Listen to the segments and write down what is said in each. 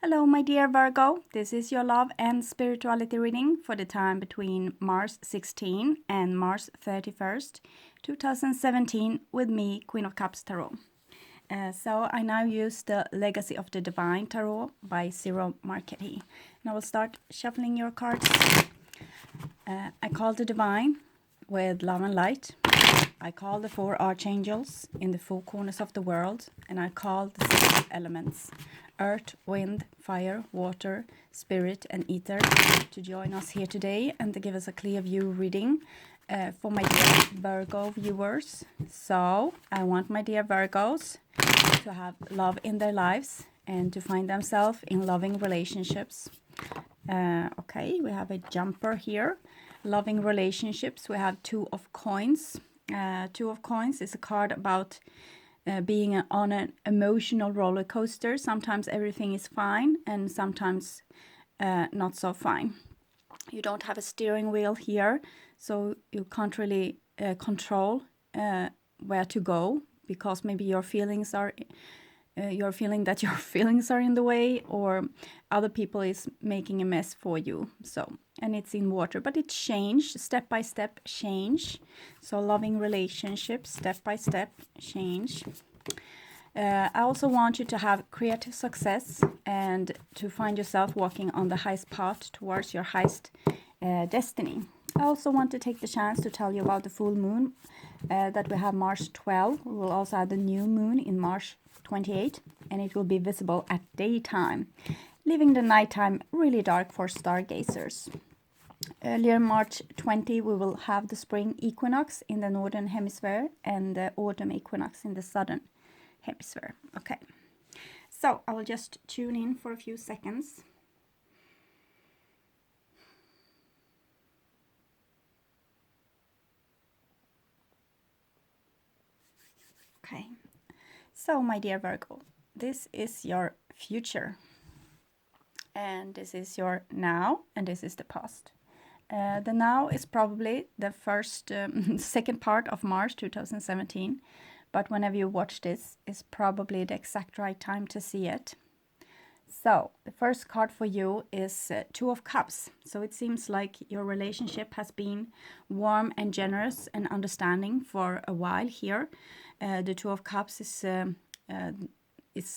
Hello, my dear Virgo. This is your love and spirituality reading for the time between March 16 and March 31st, 2017, with me, Queen of Cups Tarot. So I now use the Legacy of the Divine Tarot by Zero Marchetti. And I will start shuffling your cards. I call the Divine with love and light. I call the four archangels in the four corners of the world, and I call the six elements, earth, wind, fire, water, spirit, and ether, to join us here today and to give us a clear view reading for my dear Virgo viewers. So I want my dear Virgos to have love in their lives and to find themselves in loving relationships. Okay, we have a jumper here. Loving relationships. We have Two of Coins. Two of Coins is a card about being on an emotional roller coaster. Sometimes everything is fine and sometimes not so fine. You don't have a steering wheel here, so you can't really control where to go, because maybe your feelings are you're feeling that your feelings are in the way, or other people is making a mess for you. So, and it's in water, but it changed, step by step change. So loving relationships, step by step change. I also want you to have creative success and to find yourself walking on the highest path towards your highest destiny. I also want to take the chance to tell you about the full moon that we have March 12. We will also have the new moon in March 28, and it will be visible at daytime, leaving the nighttime really dark for stargazers. Earlier March 20, we will have the spring equinox in the northern hemisphere and the autumn equinox in the southern hemisphere. Okay, so I will just tune in for a few seconds. Okay, so my dear Virgo, this is your future, and this is your now, and this is the past. The now is probably the second part of March 2017, but whenever you watch this, is probably the exact right time to see it. So the first card for you is Two of Cups. So it seems like your relationship has been warm and generous and understanding for a while here. The Two of Cups is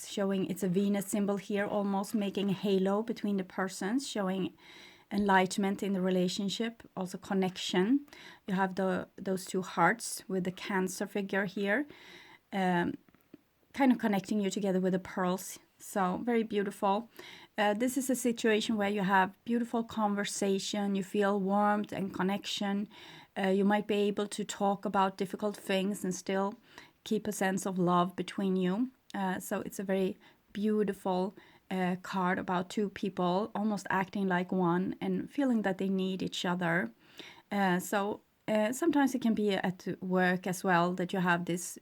showing, it's a Venus symbol here, almost making a halo between the persons, showing enlightenment in the relationship, also connection. You have those two hearts with the Cancer figure here, kind of connecting you together with the pearls. So very beautiful. This is a situation where you have beautiful conversation, you feel warmth and connection. You might be able to talk about difficult things and still keep a sense of love between you. So it's a very beautiful card about two people almost acting like one and feeling that they need each other. Sometimes it can be at work as well, that you have this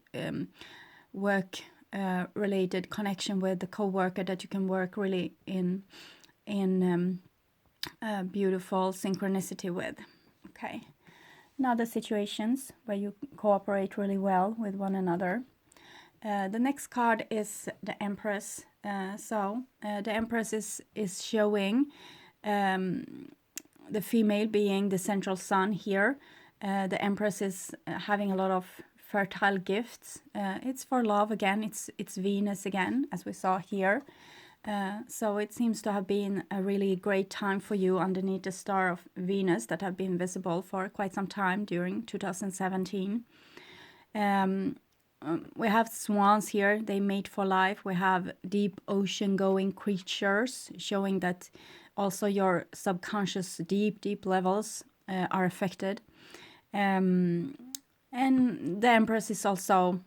work related connection with the co-worker that you can work really in beautiful synchronicity with. Okay, now the situations where you cooperate really well with one another. The next card is the Empress. The Empress is showing the female being the central sun here. The Empress is having a lot of fertile gifts. It's for love again. It's Venus again, as we saw here. So it seems to have been a really great time for you underneath the star of Venus that have been visible for quite some time during 2017. We have swans here, they mate for life. We have deep ocean going creatures, showing that also your subconscious deep levels are affected. And the Empress is also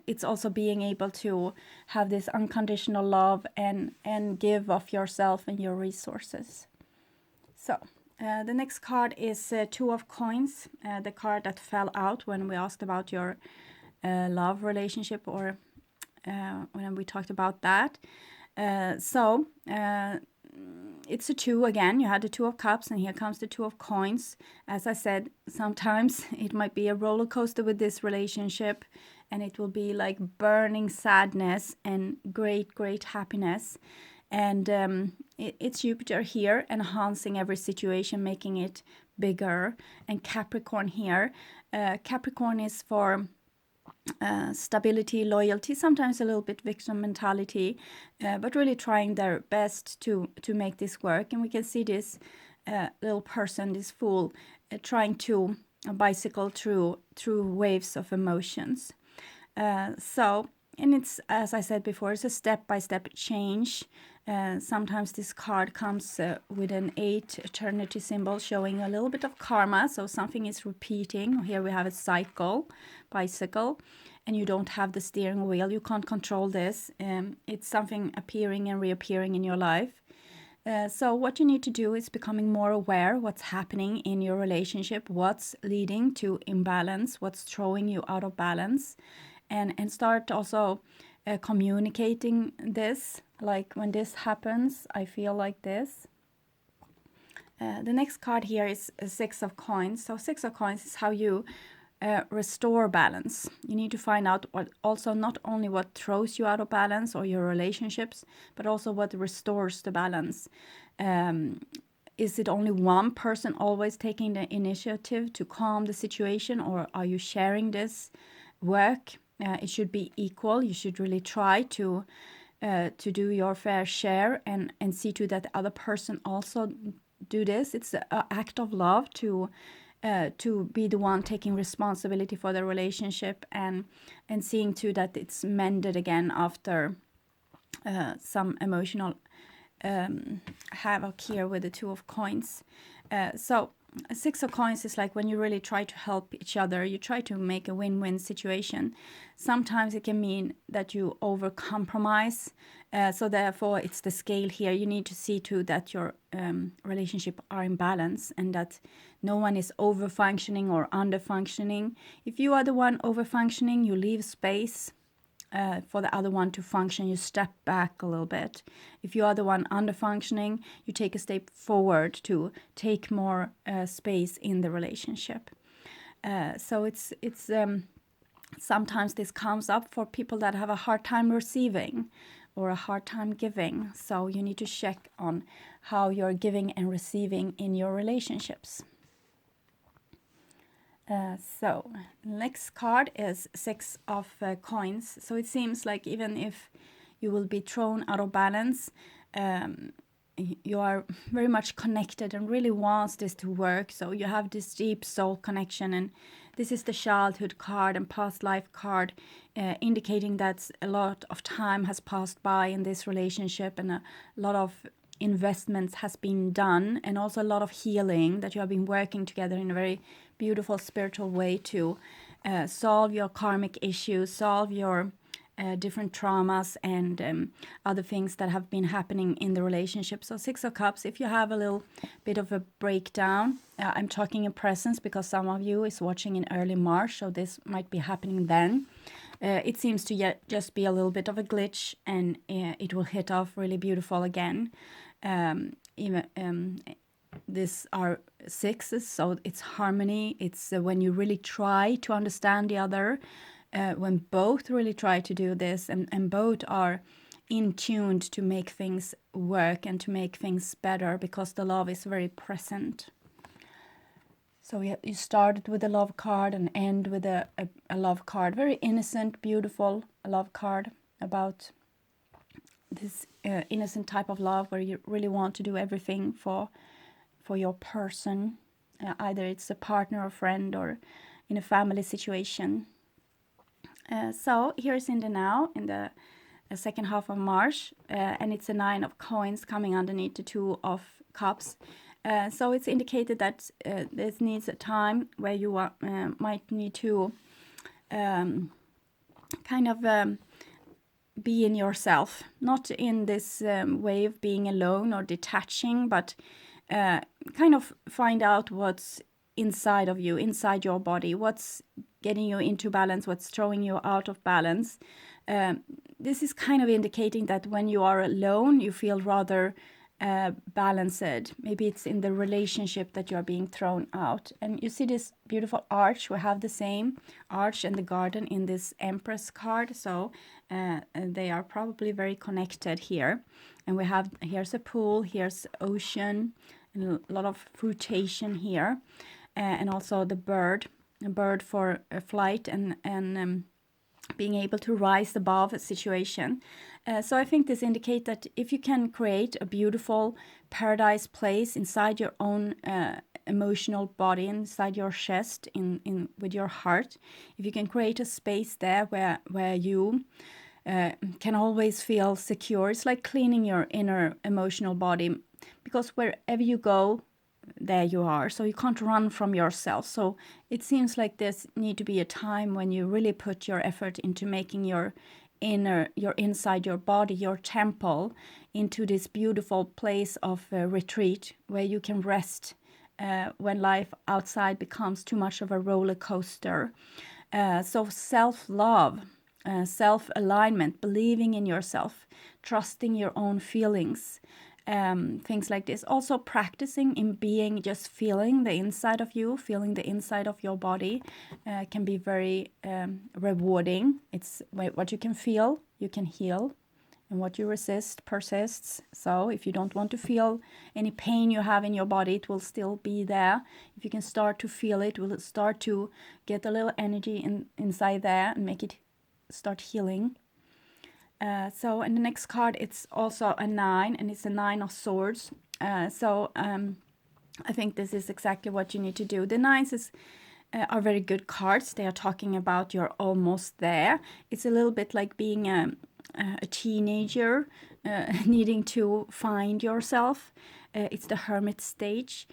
it's also being able to have this unconditional love and give of yourself and your resources. So the next card is Two of Coins, the card that fell out when we asked about your love relationship, or when we talked about that. It's a two again. You had the Two of Cups, and here comes the Two of Coins. As I said, sometimes it might be a roller coaster with this relationship, and it will be like burning sadness and great happiness. And it's Jupiter here, enhancing every situation, making it bigger. And Capricorn here. Capricorn is for stability, loyalty, sometimes a little bit victim mentality, but really trying their best to make this work. And we can see this little person, this fool, trying to bicycle through waves of emotions. And it's, as I said before, it's a step-by-step change. Sometimes this card comes with an 8 eternity symbol showing a little bit of karma, so something is repeating. Here we have a bicycle, and you don't have the steering wheel. You can't control this. It's something appearing and reappearing in your life. So what you need to do is becoming more aware what's happening in your relationship, what's leading to imbalance, what's throwing you out of balance, and start also communicating this. Like, when this happens, I feel like this. The next card here is a 6 of coins. So 6 of coins is how you restore balance. You need to find out what also not only what throws you out of balance or your relationships, but also what restores the balance. Is it only one person always taking the initiative to calm the situation, or are you sharing this work? It should be equal. You should really try to do your fair share and see to that the other person also do this. It's an act of love to be the one taking responsibility for the relationship and seeing to that it's mended again after some emotional havoc here with the 2 of coins. So 6 of coins is like when you really try to help each other, you try to make a win-win situation. Sometimes it can mean that you over-compromise. So therefore, it's the scale here. You need to see to that your relationship are in balance and that no one is over-functioning or under-functioning. If you are the one over-functioning, you leave space for the other one to function. You step back a little bit. If you are the one under-functioning, you take a step forward to take more space in the relationship. So it's sometimes this comes up for people that have a hard time receiving or a hard time giving. So you need to check on how you're giving and receiving in your relationships. So next card is 6 of coins. So it seems like even if you will be thrown out of balance, you are very much connected and really wants this to work. So you have this deep soul connection, and this is the childhood card and past life card, indicating that a lot of time has passed by in this relationship and a lot of investments has been done, and also a lot of healing, that you have been working together in a very beautiful spiritual way to solve your karmic issues, solve your different traumas and other things that have been happening in the relationship. So 6 of Cups, if you have a little bit of a breakdown, I'm talking in presence because some of you is watching in early March, so this might be happening then. It seems to just be a little bit of a glitch, and it will hit off really beautiful again. These are 6s, so it's harmony. It's when you really try to understand the other, when both really try to do this and both are in tuned to make things work and to make things better, because the love is very present. So you started with a love card and end with a love card. Very innocent, beautiful love card about this innocent type of love where you really want to do everything for your person. Either it's a partner or friend or in a family situation. So here's in the now, in the second half of March, and it's a 9 of coins coming underneath the 2 of cups. So it's indicated that this needs a time where you might need to kind of be in yourself, not in this way of being alone or detaching, but kind of find out what's inside of you, inside your body, what's getting you into balance, what's throwing you out of balance. This is kind of indicating that when you are alone, you feel rather balanced. Maybe it's in the relationship that you're being thrown out. And you see this beautiful arch. We have the same arch and the garden in this Empress card. So they are probably very connected here. And we have, here's a pool, here's ocean, and a lot of fruitation here. And also the bird, a bird for flight and being able to rise above a situation. So I think this indicates that if you can create a beautiful paradise place inside your own emotional body, inside your chest, in with your heart, if you can create a space there where you can always feel secure, it's like cleaning your inner emotional body, because wherever you go, there you are, so you can't run from yourself. So it seems like there's need to be a time when you really put your effort into making your inside your body, your temple, into this beautiful place of retreat where you can rest when life outside becomes too much of a roller coaster. So self-love, self-alignment, believing in yourself, trusting your own feelings, things like this. Also practicing in being, just feeling the inside of you, feeling the inside of your body can be very rewarding. It's what you can feel, you can heal, and what you resist persists. So if you don't want to feel any pain you have in your body, it will still be there. If you can start to feel it, will start to get a little energy inside there and make it start healing. So in the next card, it's also a 9, and it's a 9 of Swords. I think this is exactly what you need to do. The 9s are very good cards. They are talking about you're almost there. It's a little bit like being a teenager, needing to find yourself. It's the hermit stage.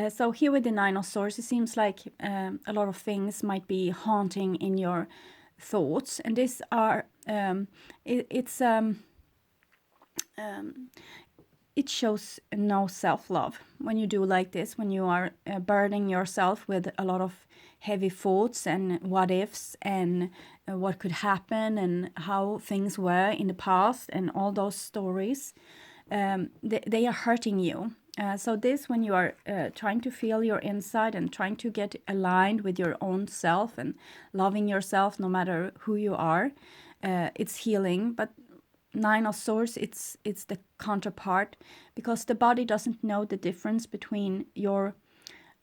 So here with the 9 of Swords, it seems like a lot of things might be haunting in your thoughts, and these are it shows no self-love when you do like this, when you are burdening yourself with a lot of heavy thoughts and what ifs and what could happen and how things were in the past and all those stories. They are hurting you. So this, when you are trying to feel your inside and trying to get aligned with your own self and loving yourself no matter who you are, it's healing. But 9 of Swords, it's the counterpart, because the body doesn't know the difference between your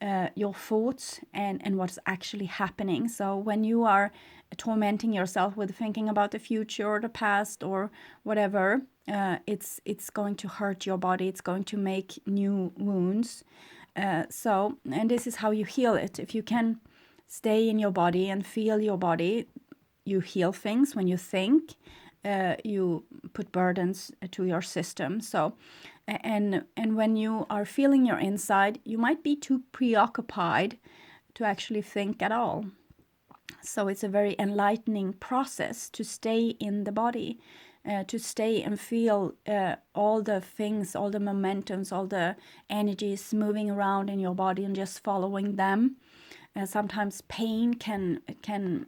thoughts and what's actually happening. So when you are tormenting yourself with thinking about the future or the past or whatever, it's going to hurt your body. It's going to make new wounds. And this is how you heal it. If you can stay in your body and feel your body, you heal things. When you think, you put burdens to your system. So, and when you are feeling your inside, you might be too preoccupied to actually think at all. So it's a very enlightening process to stay in the body, to stay and feel all the things, all the momentums, all the energies moving around in your body and just following them. Sometimes pain can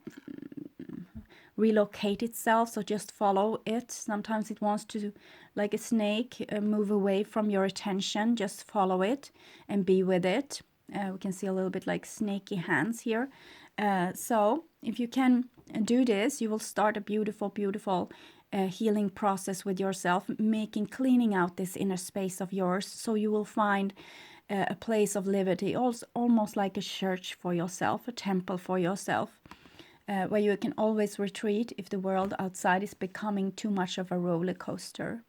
relocate itself, so just follow it. Sometimes it wants to, like a snake, move away from your attention. Just follow it and be with it. We can see a little bit like snaky hands here. So if you can do this, you will start a beautiful healing process with yourself, cleaning out this inner space of yours, so you will find a place of liberty, also almost like a church for yourself, a temple for yourself, where you can always retreat if the world outside is becoming too much of a roller coaster.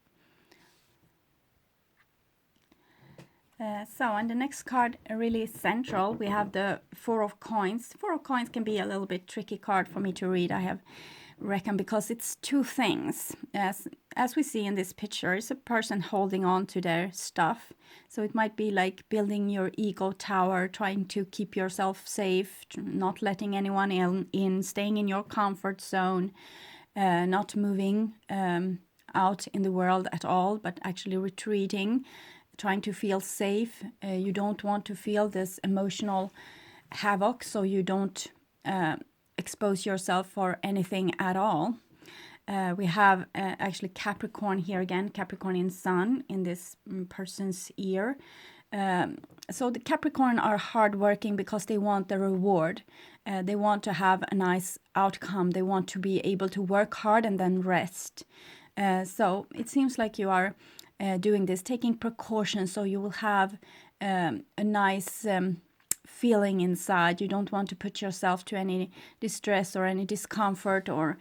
So on the next card, really central, we have the 4 of Coins. 4 of Coins can be a little bit tricky card for me to read, I have reckoned, because it's two things. As we see in this picture, it's a person holding on to their stuff. So it might be like building your ego tower, trying to keep yourself safe, not letting anyone in, staying in your comfort zone, not moving out in the world at all, but actually retreating, trying to feel safe. You don't want to feel this emotional havoc, so you don't expose yourself for anything at all. We have actually Capricorn here again, Capricorn in Sun in this person's ear. So the Capricorn are hardworking because they want the reward. They want to have a nice outcome. They want to be able to work hard and then rest. So it seems like you are doing this, taking precautions, so you will have a nice feeling inside. You don't want to put yourself to any distress or any discomfort or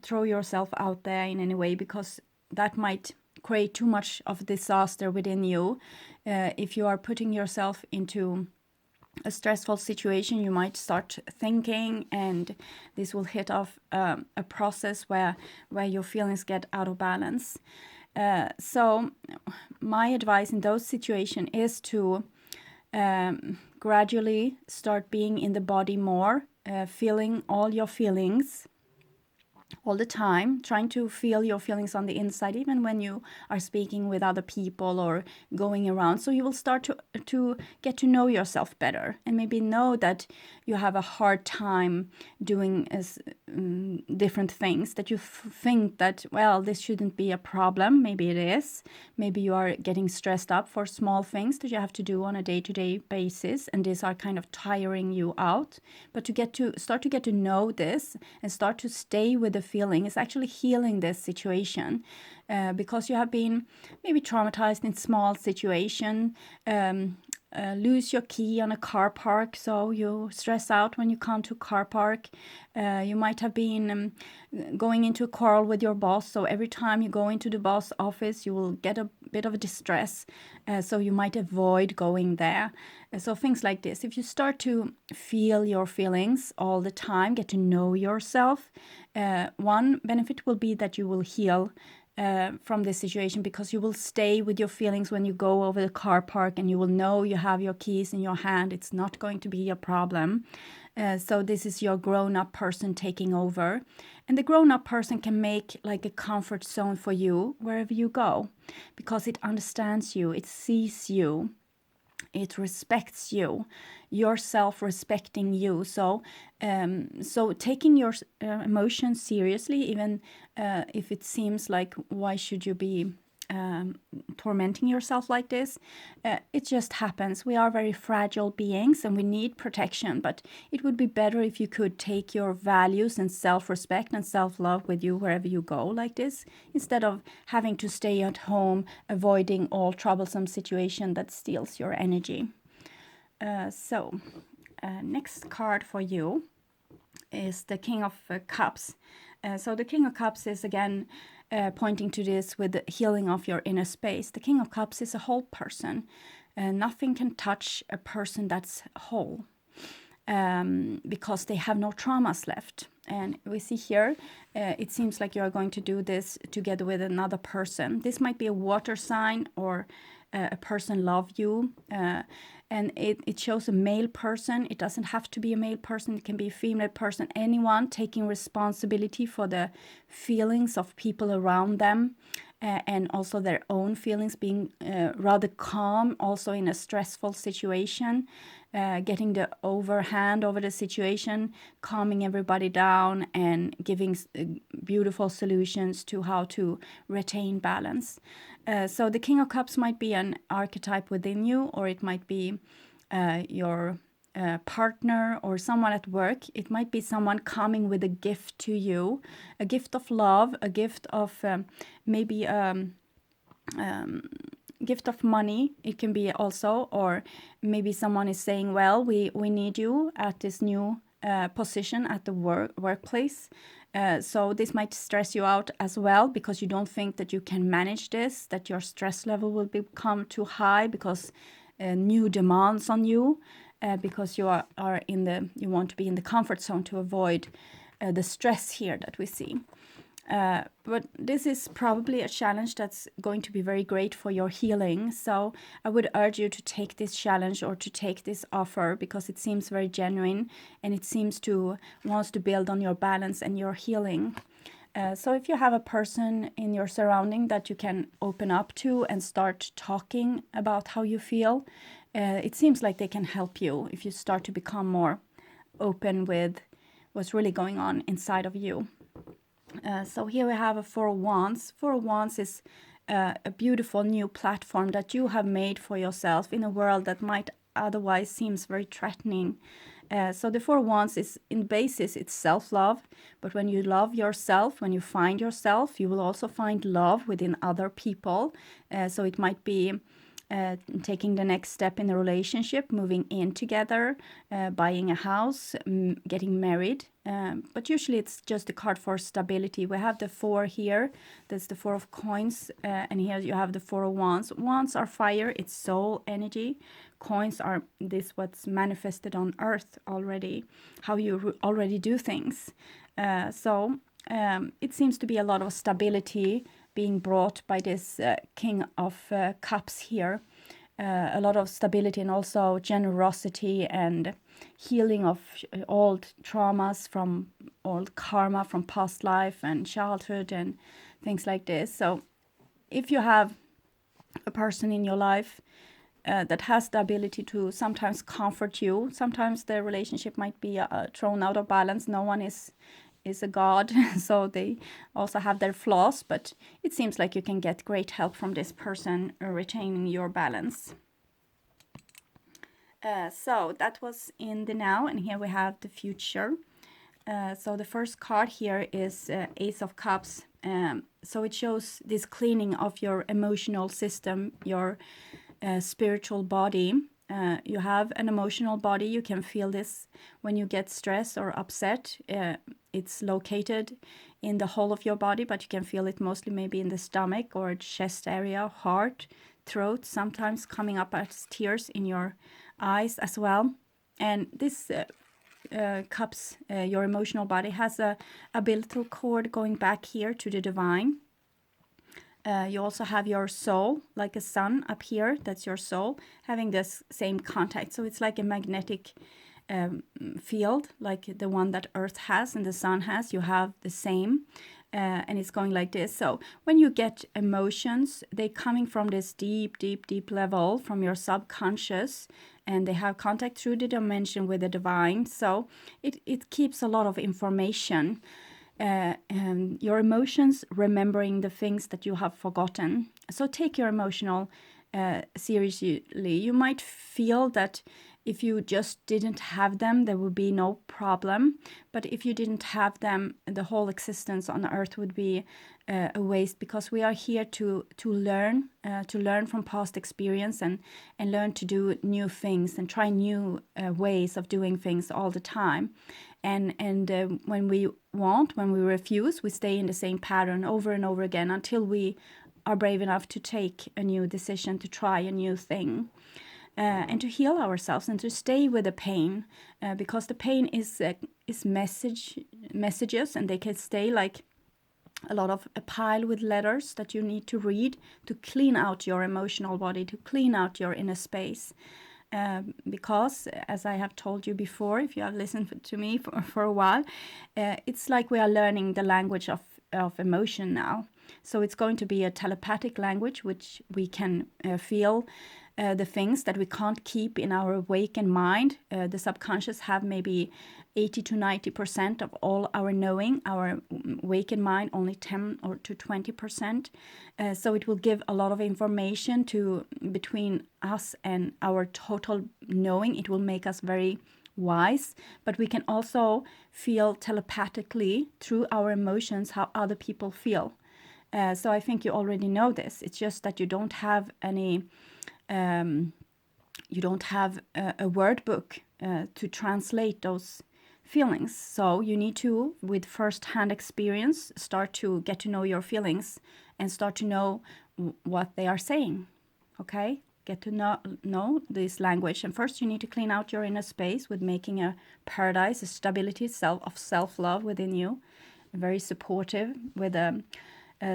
throw yourself out there in any way, because that might create too much of disaster within you. If you are putting yourself into a stressful situation, you might start thinking, and this will hit off a process where your feelings get out of balance. So my advice in those situations is to gradually start being in the body more, feeling all your feelings all the time, trying to feel your feelings on the inside, even when you are speaking with other people or going around. So you will start to get to know yourself better, and maybe know that you have a hard time doing different things, that you think that, well, this shouldn't be a problem. Maybe it is. Maybe you are getting stressed up for small things that you have to do on a day-to-day basis, and these are kind of tiring you out. But to start to get to know this and start to stay with the feeling is actually healing this situation, because you have been maybe traumatized in small situation. Lose your key on a car park, so you stress out when you come to car park. You might have been going into a quarrel with your boss, so every time you go into the boss office you will get a bit of a distress, so you might avoid going there. So things like this, if you start to feel your feelings all the time, get to know yourself, one benefit will be that you will heal from this situation, because you will stay with your feelings when you go over the car park, and you will know you have your keys in your hand. It's not going to be a problem. So this is your grown-up person taking over, and the grown-up person can make like a comfort zone for you wherever you go, because it understands you, it sees you, it respects you, you're self-respecting you. So taking your emotions seriously, even if it seems like, why should you be tormenting yourself like this? It just happens. We are very fragile beings and we need protection, but it would be better if you could take your values and self-respect and self-love with you wherever you go like this, instead of having to stay at home avoiding all troublesome situation that steals your energy. Next card for you is the King of Cups. So the King of Cups is again pointing to this with the healing of your inner space. The King of Cups is a whole person. Nothing can touch a person that's whole, because they have no traumas left. And we see here, it seems like you are going to do this together with another person. This might be a water sign, or a person love you, and it shows a male person. It doesn't have to be a male person, it can be a female person, anyone taking responsibility for the feelings of people around them, and also their own feelings, being rather calm also in a stressful situation, getting the overhand over the situation, calming everybody down, and giving beautiful solutions to how to retain balance. So the King of Cups might be an archetype within you, or it might be your partner or someone at work. It might be someone coming with a gift to you, a gift of love, a gift of maybe gift of money. It can be also, or maybe someone is saying, well, we need you at this new position at the workplace. So this might stress you out as well, because you don't think that you can manage this, that your stress level will become too high because new demands on you, because you you want to be in the comfort zone to avoid the stress here that we see. But this is probably a challenge that's going to be very great for your healing. So I would urge you to take this challenge, or to take this offer, because it seems very genuine, and it seems to wants to build on your balance and your healing. So if you have a person in your surrounding that you can open up to and start talking about how you feel, it seems like they can help you if you start to become more open with what's really going on inside of you. So here we have a Four of Wands. Four of Wands is a beautiful new platform that you have made for yourself in a world that might otherwise seems very threatening. So the Four of Wands is in basis, it's self-love. But when you love yourself, when you find yourself, you will also find love within other people. So it might be taking the next step in a relationship, moving in together, buying a house, getting married. But usually it's just a card for stability. We have the four here. That's the Four of Coins. And here you have the Four of Wands. Wands are fire. It's soul energy. Coins are this what's manifested on earth already, how you already do things. So it seems to be a lot of stability being brought by this King of Cups here. A lot of stability and also generosity and healing of old traumas from old karma from past life and childhood and things like this. So if you have a person in your life that has the ability to sometimes comfort you, sometimes the relationship might be thrown out of balance. No one is a god, so they also have their flaws, but it seems like you can get great help from this person retaining your balance. So that was in the now, and here we have the future. So the first card here is Ace of Cups. So it shows this cleaning of your emotional system, your spiritual body. You have an emotional body. You can feel this when you get stressed or upset. It's located in the whole of your body, but you can feel it mostly maybe in the stomach or chest area, heart, throat, sometimes coming up as tears in your eyes as well. And this cups, your emotional body, has a umbilical cord going back here to the divine. You also have your soul, like a sun up here, that's your soul, having this same contact. So it's like a magnetic field, like the one that Earth has and the sun has. You have the same, and it's going like this. So when you get emotions, they coming from this deep, deep, deep level from your subconscious, and they have contact through the dimension with the divine. So it keeps a lot of information. Your emotions, remembering the things that you have forgotten. So take your emotional seriously. You might feel that if you just didn't have them, there would be no problem. But if you didn't have them, the whole existence on earth would be a waste, because we are here to learn from past experience and learn to do new things and try new ways of doing things all the time. And when we refuse, we stay in the same pattern over and over again until we are brave enough to take a new decision, to try a new thing. And to heal ourselves and to stay with the pain, because the pain is messages, and they can stay like a lot of a pile with letters that you need to read to clean out your emotional body, to clean out your inner space. Because, as I have told you before, if you have listened to me for a while, it's like we are learning the language of emotion now. So it's going to be a telepathic language, which we can feel the things that we can't keep in our awakened mind. The subconscious have maybe 80 to 90% of all our knowing. Our awakened mind only 10 or to 20%. So it will give a lot of information to between us and our total knowing. It will make us very wise, but we can also feel telepathically through our emotions how other people feel. So I think you already know this. It's just that you don't have any you don't have a word book to translate those feelings. So you need to, with first-hand experience, start to get to know your feelings and start to know what they are saying. Okay? Get to know this language. And first you need to clean out your inner space with making a paradise, a stability of self-love within you. Very supportive, with a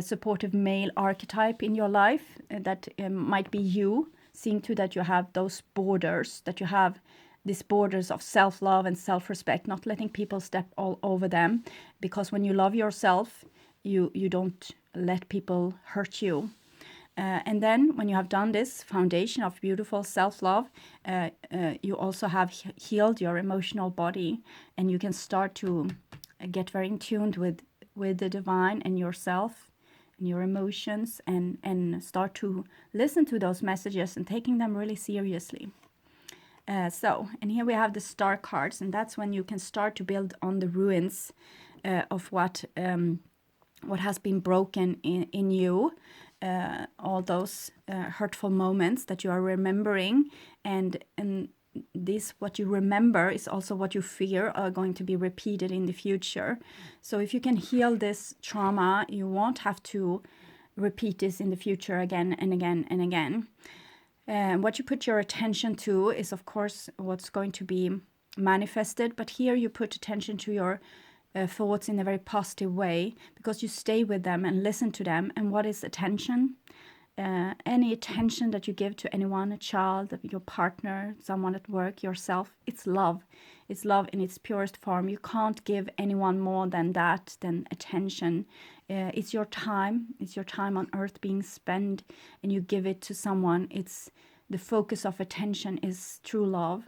supportive male archetype in your life that might be you. Seeing to that you have those borders, that you have these borders of self-love and self-respect, not letting people step all over them. Because when you love yourself, you don't let people hurt you. And then when you have done this foundation of beautiful self-love, you also have healed your emotional body, and you can start to get very in tune with the divine and yourself and your emotions, and start to listen to those messages and taking them really seriously. And here we have the star cards, and that's when you can start to build on the ruins of what has been broken in you, all those hurtful moments that you are remembering, and this, what you remember, is also what you fear are going to be repeated in the future. So if you can heal this trauma, you won't have to repeat this in the future again and again and again. What you put your attention to is, of course, what's going to be manifested. But here you put attention to your thoughts in a very positive way, because you stay with them and listen to them. And what is attention? Any attention that you give to anyone, a child, your partner, someone at work, yourself, it's love. It's love in its purest form. You can't give anyone more than that, than attention. It's your time. It's your time on earth being spent, and you give it to someone. It's the focus of attention is true love.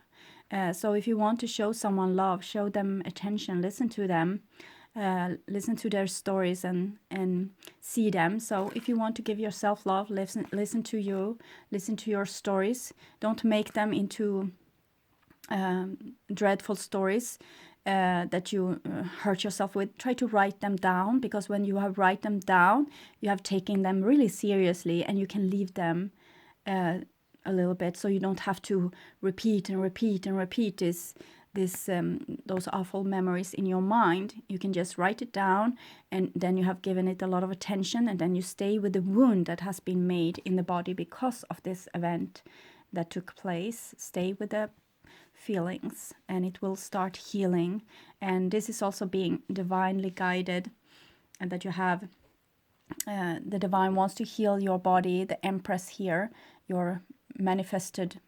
So if you want to show someone love, show them attention, listen to them. Listen to their stories and see them. So if you want to give yourself love, listen to you, listen to your stories. Don't make them into dreadful stories that you hurt yourself with. Try to write them down, because when you have write them down, you have taken them really seriously, and you can leave them a little bit, so you don't have to repeat and repeat and repeat those awful memories in your mind. You can just write it down, and then you have given it a lot of attention, and then you stay with the wound that has been made in the body because of this event that took place. Stay with the feelings, and it will start healing. And this is also being divinely guided, and that you have the divine wants to heal your body, the Empress here, your manifested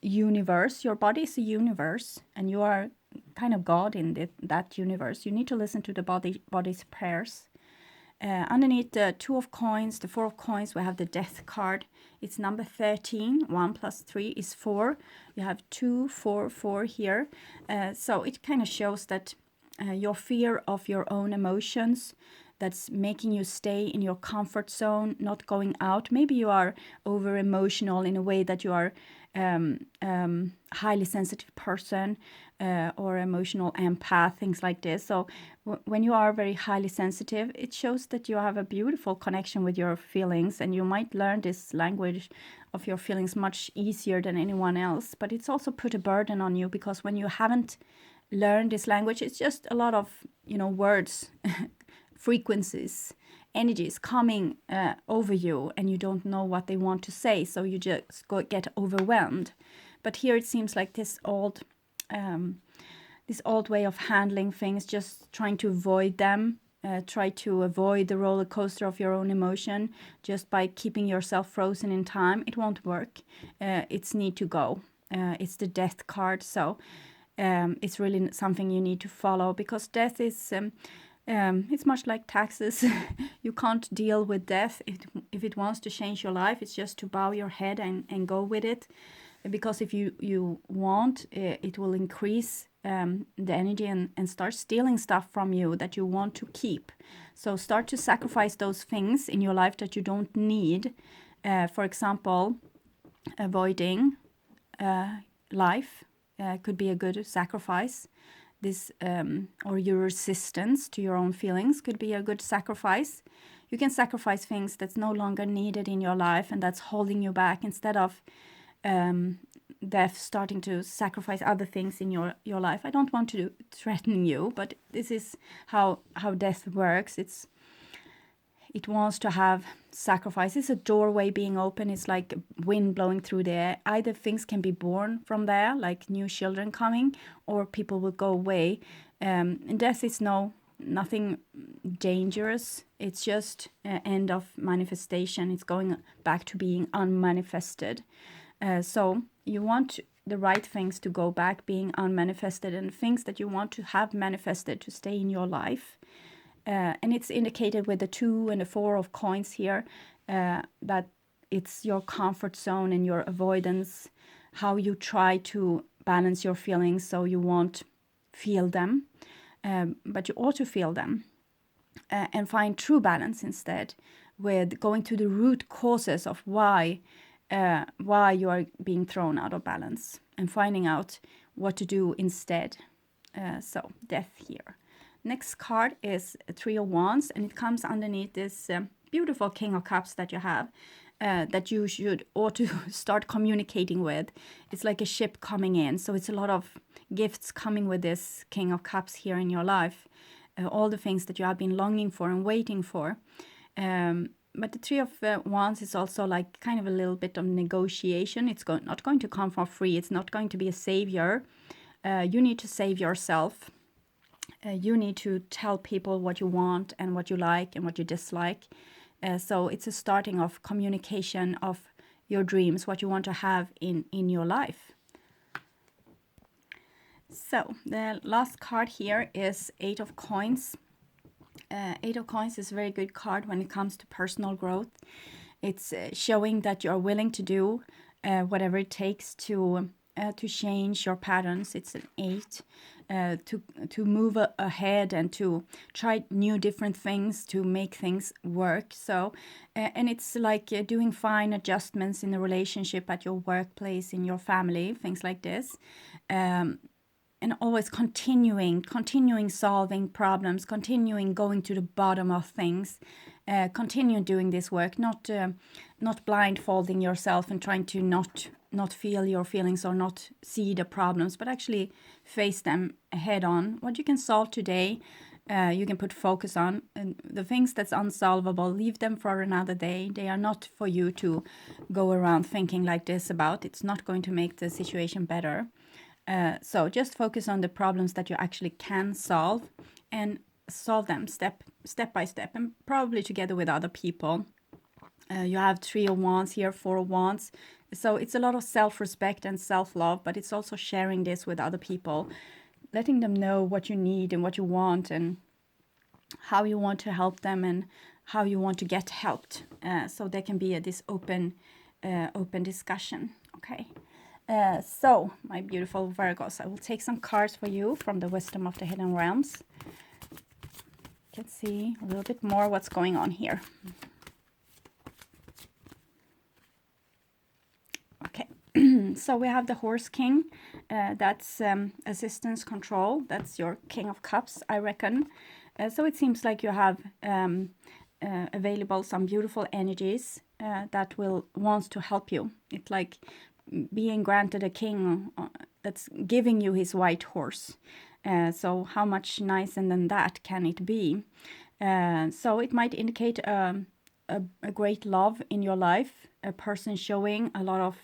universe. Your body is a universe, and you are kind of God in that universe. You need to listen to the body's prayers. Underneath the 2 of coins, the 4 of coins, we have the Death card. It's number 13. 1 plus 3 is 4. You have 2, 4, 4 here. So it kind of shows that your fear of your own emotions, that's making you stay in your comfort zone, not going out. Maybe you are over emotional in a way that you are highly sensitive person or emotional empath, things like this. So when you are very highly sensitive, it shows that you have a beautiful connection with your feelings, and you might learn this language of your feelings much easier than anyone else. But it's also put a burden on you, because when you haven't learned this language, it's just a lot of words frequencies, energies coming over you, and you don't know what they want to say, so you just get overwhelmed. But here it seems like this old way of handling things, just trying to avoid them, try to avoid the roller coaster of your own emotion just by keeping yourself frozen in time. It won't work. It's need to go. It's the Death card, so it's really something you need to follow, because death is it's much like taxes. You can't deal with death. If it wants to change your life, it's just to bow your head and go with it. Because if you want, it will increase the energy and start stealing stuff from you that you want to keep. So start to sacrifice those things in your life that you don't need. For example, avoiding life could be a good sacrifice. This or your resistance to your own feelings could be a good sacrifice. You can sacrifice things that's no longer needed in your life and that's holding you back, instead of death starting to sacrifice other things in your life. I don't want to threaten you, but this is how death works. It wants to have sacrifice. It's a doorway being open. It's like wind blowing through the air. Either things can be born from there, like new children coming, or people will go away. And death is nothing dangerous. It's just an end of manifestation. It's going back to being unmanifested. So you want the right things to go back being unmanifested, and things that you want to have manifested to stay in your life. And it's indicated with the 2 and the 4 of coins here, that it's your comfort zone and your avoidance, how you try to balance your feelings so you won't feel them, but you ought to feel them. and find true balance instead, with going to the root causes of why you are being thrown out of balance, and finding out what to do instead. So death here. Next card is a Three of Wands, and it comes underneath this beautiful King of Cups that you have, that you ought to start communicating with. It's like a ship coming in, so it's a lot of gifts coming with this King of Cups here in your life, all the things that you have been longing for and waiting for. But the Three of Wands is also like kind of a little bit of negotiation. It's not going to come for free. It's not going to be a savior. You need to save yourself. You need to tell people what you want and what you like and what you dislike. So it's a starting of communication of your dreams, what you want to have in your life. So the last card here is Eight of Coins. Eight of Coins is a very good card when it comes to personal growth. It's showing that you're willing to do whatever it takes to change your patterns. It's an 8, to move ahead and to try new different things to make things work. So and it's like doing fine adjustments in the relationship, at your workplace, in your family, things like this. And always continuing solving problems, continuing going to the bottom of things, continue doing this work, not blindfolding yourself and trying to not feel your feelings or not see the problems, but actually face them head on. What you can solve today, you can put focus on, and the things that's unsolvable, leave them for another day. They are not for you to go around thinking like this about. It's not going to make the situation better. So just focus on the problems that you actually can solve, and solve them step by step, and probably together with other people. You have Three of Wands here, Four of Wands. So it's a lot of self-respect and self-love, but it's also sharing this with other people, letting them know what you need and what you want and how you want to help them and how you want to get helped. So there can be this open discussion. Okay. So, my beautiful Virgos, I will take some cards for you from the Wisdom of the Hidden Realms. You can see a little bit more what's going on here. Okay, so we have the Horse King. That's assistance, control. That's your King of Cups, I reckon. So it seems like you have available some beautiful energies that wants to help you. It's like being granted a king that's giving you his white horse. So how much nicer than that can it be? So it might indicate a great love in your life, a person showing a lot of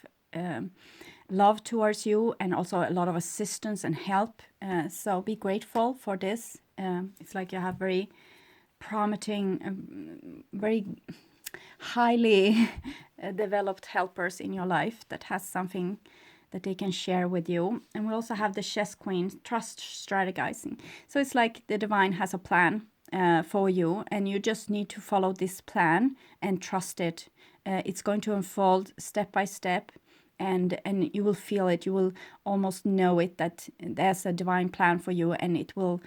love towards you, and also a lot of assistance and help. So be grateful for this. It's like you have very promising, very highly developed helpers in your life that has something that they can share with you. And we also have the Chess Queen, trust, strategizing. So it's like the divine has a plan for you, and you just need to follow this plan and trust it. It's going to unfold step by step, and you will feel it. You will almost know it, that there's a divine plan for you, and it will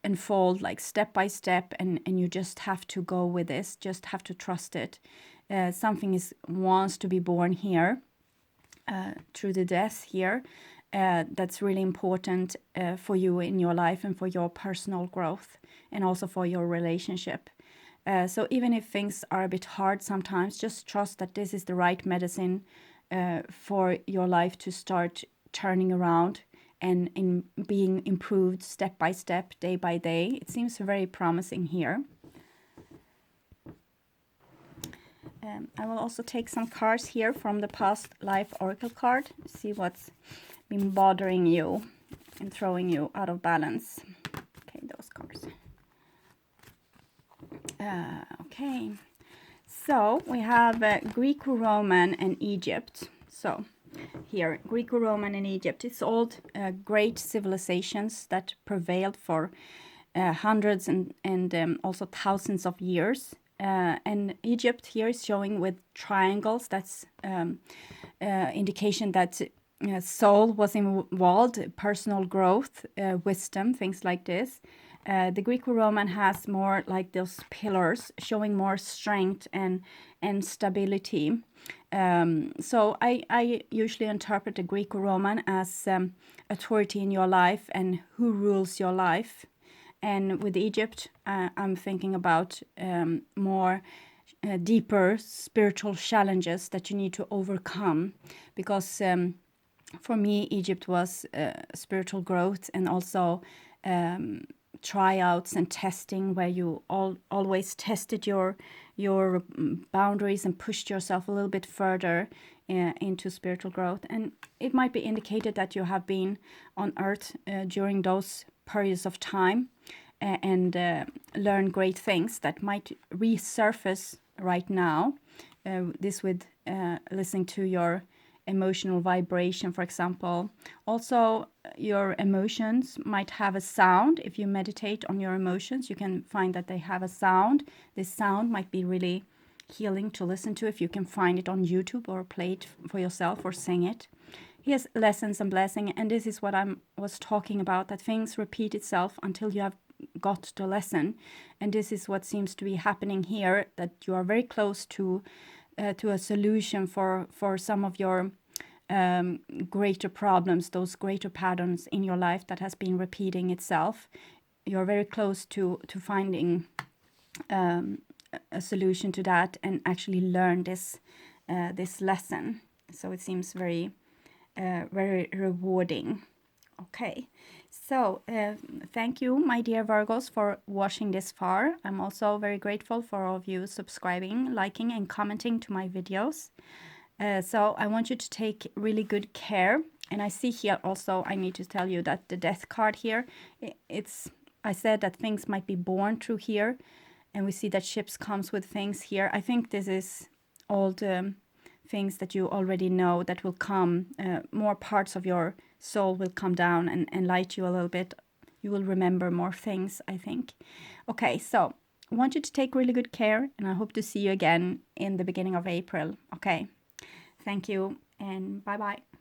unfold like step by step, and you just have to go with this, just have to trust it. Something wants to be born here through the death here. That's really important for you in your life and for your personal growth, and also for your relationship. So even if things are a bit hard sometimes, just trust that this is the right medicine for your life to start turning around and in being improved step by step, day by day. It seems very promising here. I will also take some cards here from the past life oracle card, see what's been bothering you and throwing you out of balance. Okay, those cards. Okay, so we have Greco-Roman and Egypt. So here, Greco-Roman and Egypt, it's old great civilizations that prevailed for hundreds and also thousands of years. And Egypt here is showing with triangles. That's indication that soul was involved, personal growth, wisdom, things like this. The Greco-Roman has more like those pillars, showing more strength and stability. So I usually interpret the Greco-Roman as authority in your life and who rules your life. And with Egypt, I'm thinking about more deeper spiritual challenges that you need to overcome, because for me, Egypt was spiritual growth and also tryouts and testing, where you always tested your boundaries and pushed yourself a little bit further into spiritual growth. And it might be indicated that you have been on earth during those periods of time and learn great things that might resurface right now. This with listening to your emotional vibration, for example. Also, your emotions might have a sound. If you meditate on your emotions, you can find that they have a sound. This sound might be really healing to listen to if you can find it on YouTube or play it for yourself or sing it. Here's lessons and blessing, and this is what I was talking about, that things repeat itself until you have got the lesson. And this is what seems to be happening here, that you are very close to a solution for some of your greater problems, those greater patterns in your life that has been repeating itself. You're very close to finding a solution to that and actually learn this lesson. So it seems very very rewarding. Okay, so thank you, my dear Virgos, for watching this far. I'm also very grateful for all of you subscribing, liking, and commenting to my videos. So I want you to take really good care. And I see here also, I need to tell you that the death card here, I said that things might be born through here. And we see that ships comes with things here. I think this is all the things that you already know that will come. More parts of your soul will come down and enlighten you a little bit. You will remember more things, I think. Okay, so I want you to take really good care, and I hope to see you again in the beginning of April. Okay, thank you, and bye-bye.